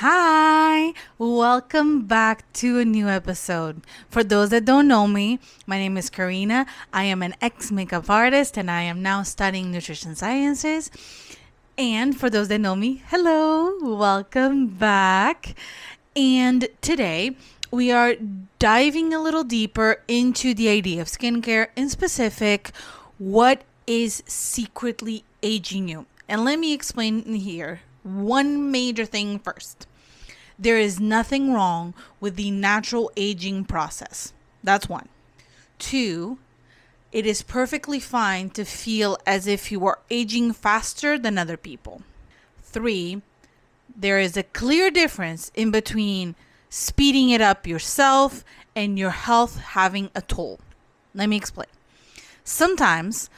Hi, welcome back to a new episode. For those that don't know me, my name is Karina. I am an ex makeup artist and I am now studying nutrition sciences. And for those that know me, hello, welcome back. And today we are diving a little deeper into the idea of skincare, in specific, what is secretly aging you. And let me explain here one major thing first. There is nothing wrong with the natural aging process. That's one. Two, it is perfectly fine to feel as if you are aging faster than other people. Three, there is a clear difference in between speeding it up yourself and your health having a toll. Let me explain. Sometimes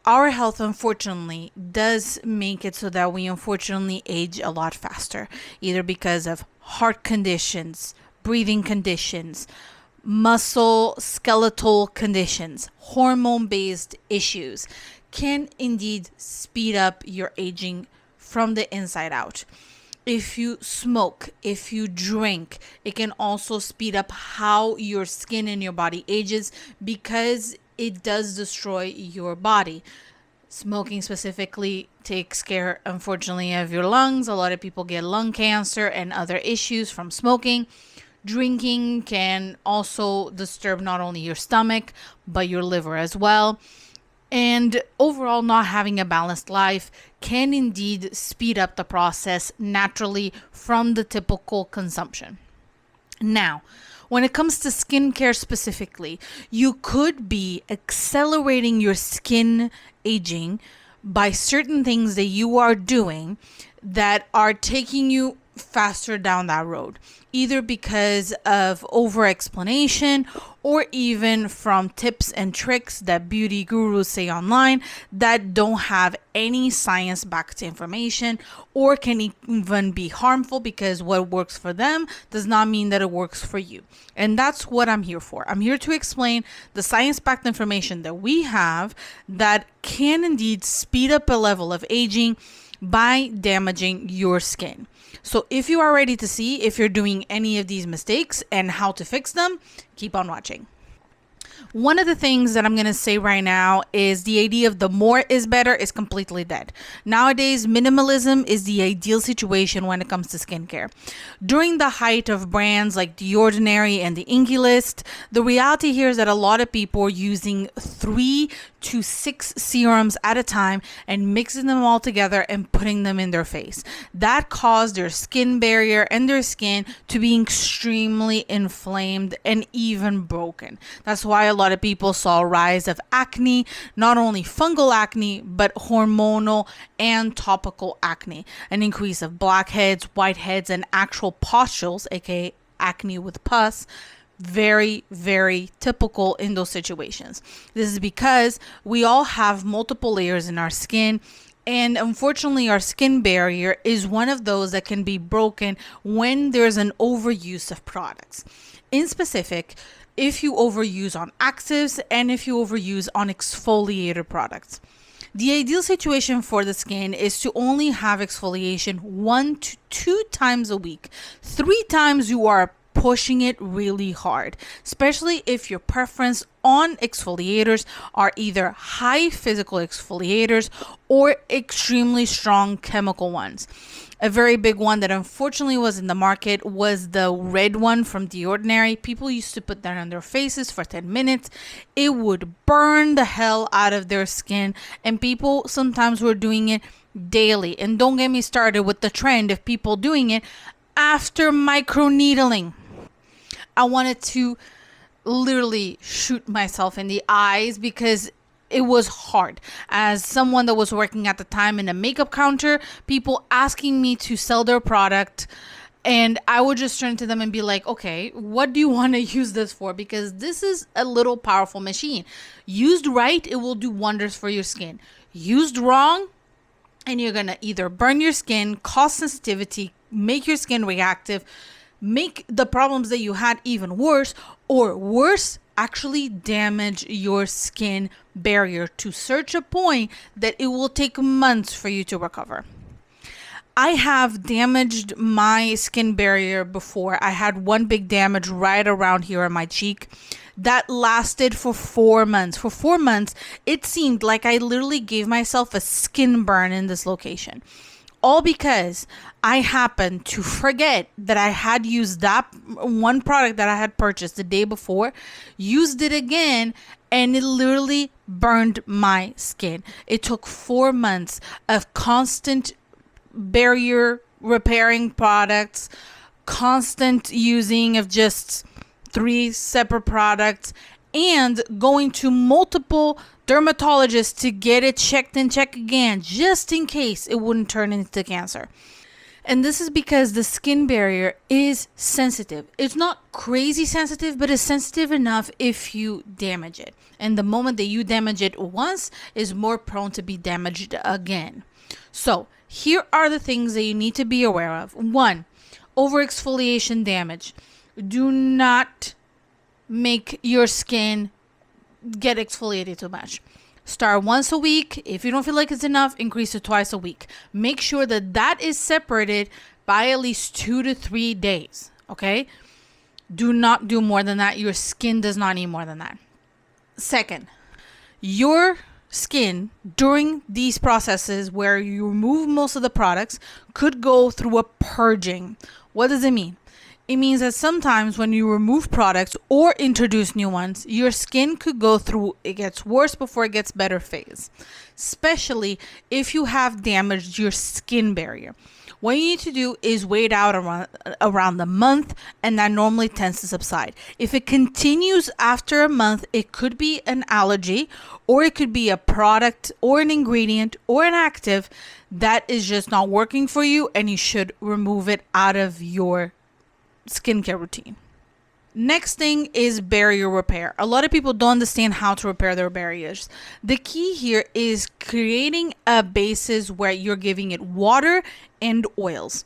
our health, unfortunately, does make it so that we unfortunately age a lot faster, either because of heart conditions, breathing conditions, muscle skeletal conditions, hormone-based issues can indeed speed up your aging from the inside out. If you smoke, if you drink, it can also speed up how your skin and your body ages because it does destroy your body. Smoking specifically takes care, unfortunately, of your lungs. A lot of people get lung cancer and other issues from smoking. Drinking can also disturb not only your stomach, but your liver as well. And overall, not having a balanced life can indeed speed up the process naturally from the typical consumption. Now, when it comes to skincare specifically, you could be accelerating your skin aging by certain things that you are doing that are taking you faster down that road, either because of over explanation or even from tips and tricks that beauty gurus say online that don't have any science backed information or can even be harmful because what works for them does not mean that it works for you. And that's what I'm here for. I'm here to explain the science backed information that we have that can indeed speed up a level of aging by damaging your skin. So if you are ready to see if you're doing any of these mistakes and how to fix them, keep on watching. One of the things that I'm going to say right now is the idea of the more is better is completely dead. Nowadays, minimalism is the ideal situation when it comes to skincare. During the height of brands like The Ordinary and the Inky List, the reality here is that a lot of people are using 3 to 6 serums at a time and mixing them all together and putting them in their face. That caused their skin barrier and their skin to be extremely inflamed and even broken. That's why a lot of people saw a rise of acne, not only fungal acne, but hormonal and topical acne, an increase of blackheads, whiteheads, and actual pustules, aka acne with pus. Very, very typical in those situations. This is because we all have multiple layers in our skin. And unfortunately, our skin barrier is one of those that can be broken when there's an overuse of products. In specific, if you overuse on actives and if you overuse on exfoliator products. The ideal situation for the skin is to only have exfoliation 1 to 2 times a week. 3 times you are pushing it really hard, especially if your preference on exfoliators are either high physical exfoliators or extremely strong chemical ones. A very big one that unfortunately was in the market was the red one from The Ordinary. People used to put that on their faces for 10 minutes. It would burn the hell out of their skin, and people sometimes were doing it daily. And don't get me started with the trend of people doing it after microneedling. I wanted to literally shoot myself in the eyes because it was hard. As someone that was working at the time in a makeup counter, people asking me to sell their product, and I would just turn to them and be like, okay, what do you want to use this for? Because this is a little powerful machine. Used right, it will do wonders for your skin. Used wrong, and you're going to either burn your skin, cause sensitivity, make your skin reactive, make the problems that you had even worse, or worse, actually damage your skin barrier to such a point that it will take months for you to recover. I have damaged my skin barrier before. I had one big damage right around here on my cheek that lasted for 4 months. For 4 months, it seemed like I literally gave myself a skin burn in this location. All because I happened to forget that I had used that one product that I had purchased the day before, used it again, and it literally burned my skin. It took 4 months of constant barrier repairing products, constant using of just 3 separate products, and going to multiple dermatologists to get it checked and check again, just in case it wouldn't turn into cancer. And this is because the skin barrier is sensitive. It's not crazy sensitive, but it's sensitive enough if you damage it. And the moment that you damage it once, is more prone to be damaged again. So here are the things that you need to be aware of. 1, over-exfoliation damage. Do not make your skin get exfoliated too much. Start once a week. If you don't feel like it's enough, increase to twice a week. Make sure that that is separated by at least 2 to 3 days. Okay? Do not do more than that. Your skin does not need more than that. Second, your skin during these processes where you remove most of the products could go through a purging. What does it mean? It means that sometimes when you remove products or introduce new ones, your skin could go through it gets worse before it gets better phase, especially if you have damaged your skin barrier. What you need to do is wait out around the month, and that normally tends to subside. If it continues after a month, it could be an allergy, or it could be a product or an ingredient or an active that is just not working for you, and you should remove it out of your skincare routine. Next thing is barrier repair. A lot of people don't understand how to repair their barriers. The key here is creating a basis where you're giving it water and oils.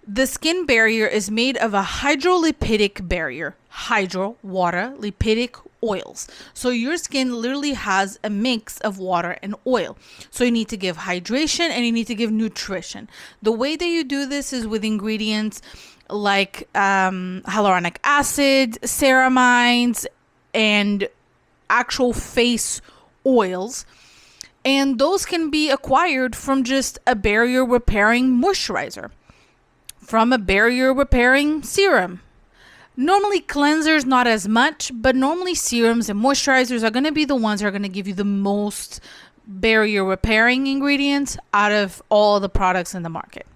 The skin barrier is made of a hydrolipidic barrier. Hydro, water, lipidic, oils. So your skin literally has a mix of water and oil. So you need to give hydration and you need to give nutrition. The way that you do this is with ingredients like hyaluronic acid, ceramides, and actual face oils. And those can be acquired from just a barrier repairing moisturizer, from a barrier repairing serum. Normally cleansers, not as much, but normally serums and moisturizers are going to be the ones that are going to give you the most barrier repairing ingredients out of all the products in the market.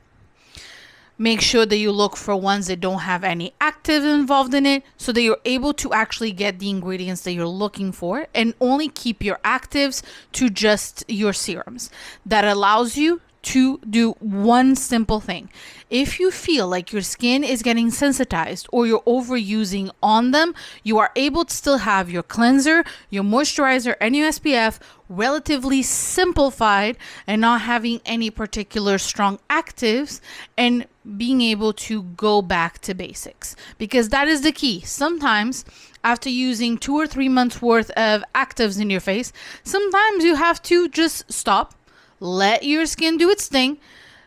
Make sure that you look for ones that don't have any active involved in it so that you're able to actually get the ingredients that you're looking for, and only keep your actives to just your serums. That allows you to do one simple thing. If you feel like your skin is getting sensitized or you're overusing on them, you are able to still have your cleanser, your moisturizer, and your SPF relatively simplified and not having any particular strong actives, and being able to go back to basics, because that is the key. Sometimes after using 2 or 3 months worth of actives in your face, sometimes you have to just stop, let your skin do its thing,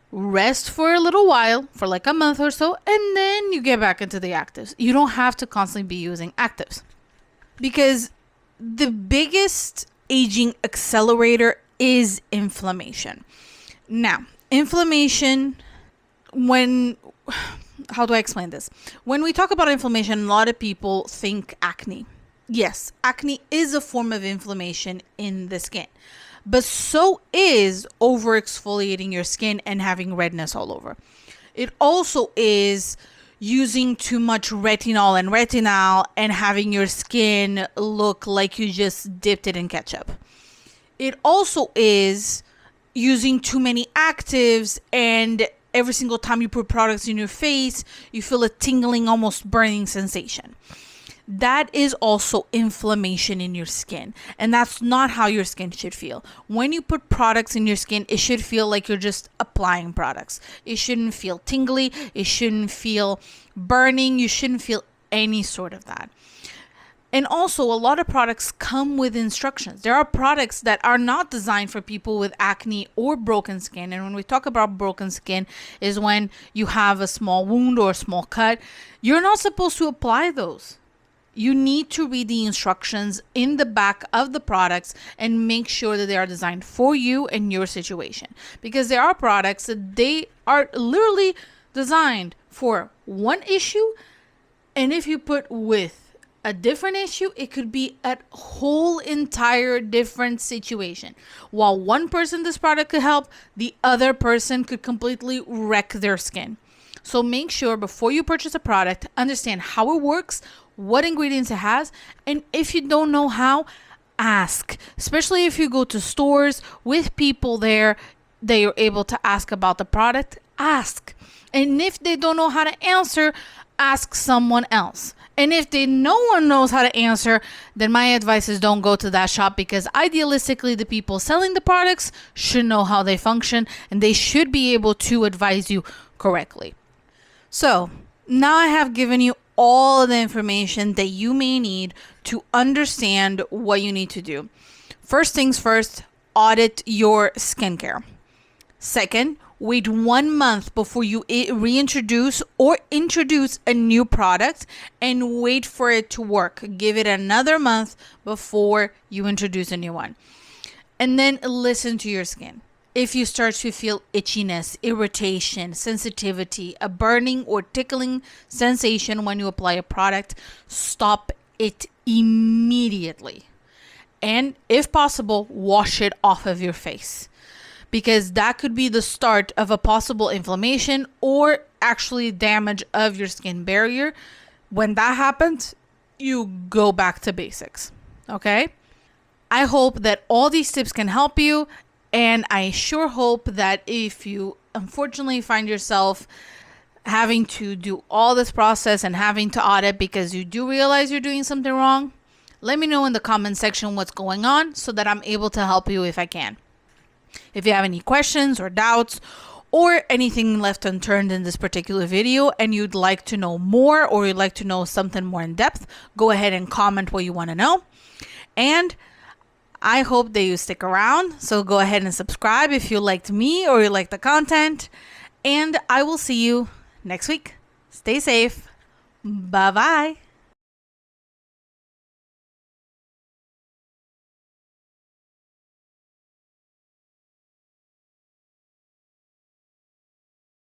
rest for a little while, for like a month or so, and then you get back into the actives. You don't have to constantly be using actives, because the biggest aging accelerator is inflammation. Now, inflammation, how do I explain this? When we talk about inflammation, a lot of people think acne. Yes, acne is a form of inflammation in the skin, but so is over-exfoliating your skin and having redness all over. It also is using too much retinol and having your skin look like you just dipped it in ketchup. It also is using too many actives, and every single time you put products in your face, you feel a tingling, almost burning sensation. That is also inflammation in your skin, and that's not how your skin should feel. When you put products in your skin, it should feel like you're just applying products. It shouldn't feel tingly. It shouldn't feel burning. You shouldn't feel any sort of that. And also, a lot of products come with instructions. There are products that are not designed for people with acne or broken skin. And when we talk about broken skin, is when you have a small wound or a small cut. You're not supposed to apply those. You need to read the instructions in the back of the products and make sure that they are designed for you and your situation. Because there are products that they are literally designed for one issue, and if you put with a different issue, it could be a whole entire different situation. While one person this product could help, the other person could completely wreck their skin. So make sure before you purchase a product, understand how it works, what ingredients it has, and if you don't know how, ask. Especially if you go to stores with people there that you're able to ask about the product, ask. And if they don't know how to answer, ask someone else. And if no one knows how to answer, then my advice is don't go to that shop, because idealistically the people selling the products should know how they function and they should be able to advise you correctly. So now I have given you all the information that you may need to understand what you need to do. First things first, audit your skincare. Second, wait 1 month before you reintroduce or introduce a new product and wait for it to work. Give it another month before you introduce a new one. And then listen to your skin. If you start to feel itchiness, irritation, sensitivity, a burning or tickling sensation when you apply a product, stop it immediately. And if possible, wash it off of your face, because that could be the start of a possible inflammation or actually damage of your skin barrier. When that happens, you go back to basics. Okay? I hope that all these tips can help you, and I sure hope that if you unfortunately find yourself having to do all this process and having to audit because you do realize you're doing something wrong, let me know in the comment section what's going on so that I'm able to help you if I can. If you have any questions or doubts or anything left unturned in this particular video and you'd like to know more, or you'd like to know something more in depth, go ahead and comment what you want to know. And I hope that you stick around. So go ahead and subscribe if you liked me or you like the content. And I will see you next week. Stay safe. Bye-bye.